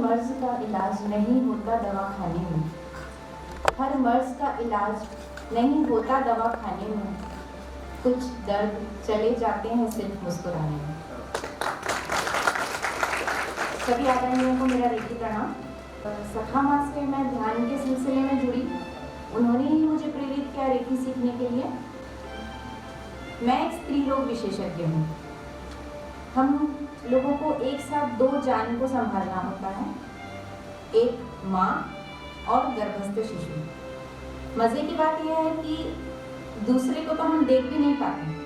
मर्ज का इलाज नहीं होता दवाखाने में, हर मर्ज का इलाज नहीं होता दवाखाने में, कुछ दर्द चले जाते हैं सिर्फ मुस्कुराने में। सभी आदरणीयों को मेरा रेकी प्रणाम। सखा माँ से मैं ध्यान के सिलसिले में जुड़ी, उन्होंने ही मुझे प्रेरित किया रेकी सीखने के लिए। मैं एक स्त्री रोग विशेषज्ञ हूँ। हम लोगों को एक साथ दो जान को संभालना होता है, एक माँ और गर्भस्थ शिशु। मजे की बात यह है कि दूसरे को तो हम देख भी नहीं पाते।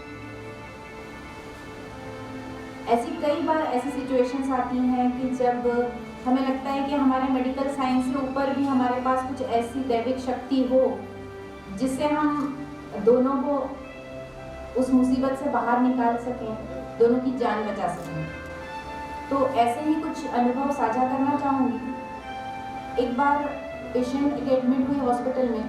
ऐसी कई बार ऐसी सिचुएशंस आती हैं कि जब हमें लगता है कि हमारे मेडिकल साइंस से ऊपर भी हमारे पास कुछ ऐसी दैविक शक्ति हो जिससे हम दोनों को उस मुसीबत से बाहर निकाल सकें, दोनों की जान बचा सकें। तो ऐसे ही कुछ अनुभव साझा करना चाहूँगी। एक बार पेशेंट एडमिट हुई हॉस्पिटल में।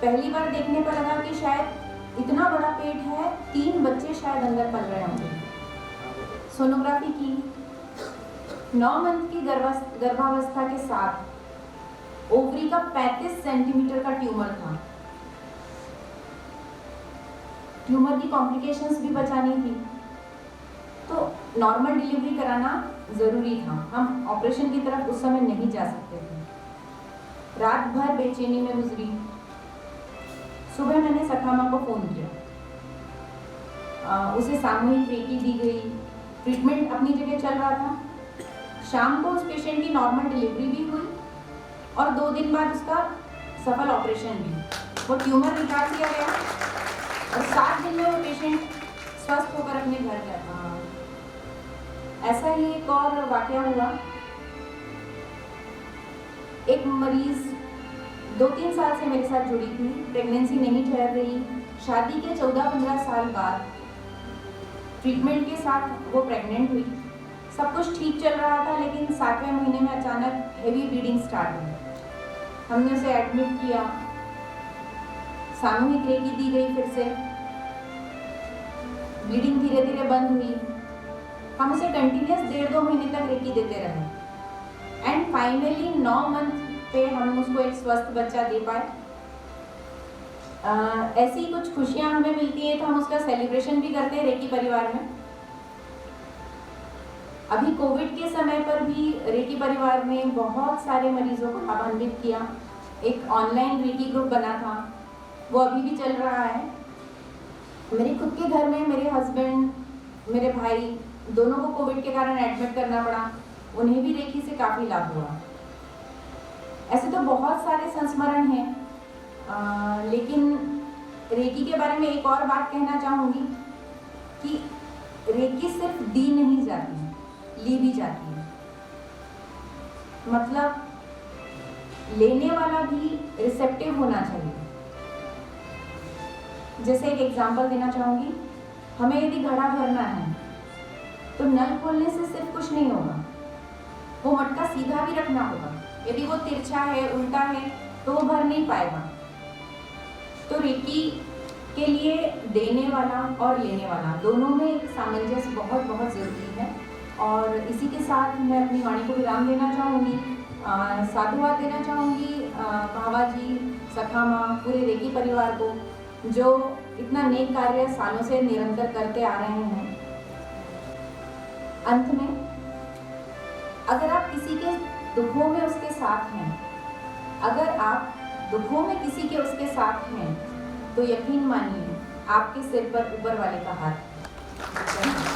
पहली बार देखने पर लगा कि शायद इतना बड़ा पेट है, 3 बच्चे शायद अंदर पल रहे होंगे। सोनोग्राफी की, 9 मंथ की गर्भावस्था के साथ ओवरी का 35 सेंटीमीटर का ट्यूमर था। ट्यूमर की कॉम्प्लिकेशंस भी बचानी थी, तो नॉर्मल डिलीवरी कराना ज़रूरी था। हम ऑपरेशन की तरफ उस समय नहीं जा सकते थे। रात भर बेचैनी में गुजरी। सुबह मैंने सखा माँ को फ़ोन किया, उसे सामूहिक रेकी दी गई, ट्रीटमेंट अपनी जगह चल रहा था। शाम को उस पेशेंट की नॉर्मल डिलीवरी भी हुई और 2 दिन बाद उसका सफल ऑपरेशन भी। वो ट्यूमर निकाल दिया गया और 7 दिन में वो पेशेंट स्वस्थ होकर अपने घर गया। ऐसा ही एक और वाकया हुआ। एक मरीज 2-3 साल से मेरे साथ जुड़ी थी, प्रेगनेंसी नहीं ठहर रही। शादी के 14-15 साल बाद ट्रीटमेंट के साथ वो प्रेग्नेंट हुई। सब कुछ ठीक चल रहा था, लेकिन 7वें महीने में अचानक हेवी ब्लीडिंग स्टार्ट हुई। हमने उसे एडमिट किया, सामूहिक रेकी दी गई। फिर से ब्लीडिंग धीरे धीरे बंद हुई। हम उसे कंटिन्यूस 1.5-2 महीने तक रेकी देते रहे एंड फाइनली 9 मंथ पे हम उसको एक स्वस्थ बच्चा दे पाए। ऐसी कुछ खुशियां हमें मिलती है तो हम उसका सेलिब्रेशन भी करते हैं रेकी परिवार में। अभी कोविड के समय पर भी रेकी परिवार में बहुत सारे मरीजों को लाभान्वित किया। एक ऑनलाइन रेकी ग्रुप बना था, वो अभी भी चल रहा है। मेरे खुद के घर में मेरे हस्बैंड, मेरे भाई दोनों को कोविड के कारण एडमिट करना पड़ा। उन्हें भी रेकी से काफ़ी लाभ हुआ। ऐसे तो बहुत सारे संस्मरण हैं, लेकिन रेकी के बारे में एक और बात कहना चाहूँगी कि रेकी सिर्फ दी नहीं जाती, ली भी जाती है। मतलब लेने वाला भी रिसेप्टिव होना चाहिए। जैसे एक एग्जांपल देना चाहूँगी, हमें यदि घड़ा भरना है तो नल खोलने से सिर्फ कुछ नहीं होगा, वो मटका सीधा भी रखना होगा। यदि वो तिरछा है, उल्टा है, तो वो भर नहीं पाएगा। तो रेकी के लिए देने वाला और लेने वाला दोनों में एक सामंजस्य बहुत बहुत ज़रूरी है। और इसी के साथ मैं अपनी वाणी को विराम देना चाहूँगी, साधुवाद देना चाहूँगी कहवा जी, सखा माँ, पूरे रेकी परिवार को, जो इतना नेक कार्य सालों से निरंतर करते आ रहे हैं। अंत में, अगर आप किसी के दुखों में उसके साथ हैं, अगर आप दुखों में किसी के उसके साथ हैं, तो यकीन मानिए आपके सिर पर ऊपर वाले का हाथ है।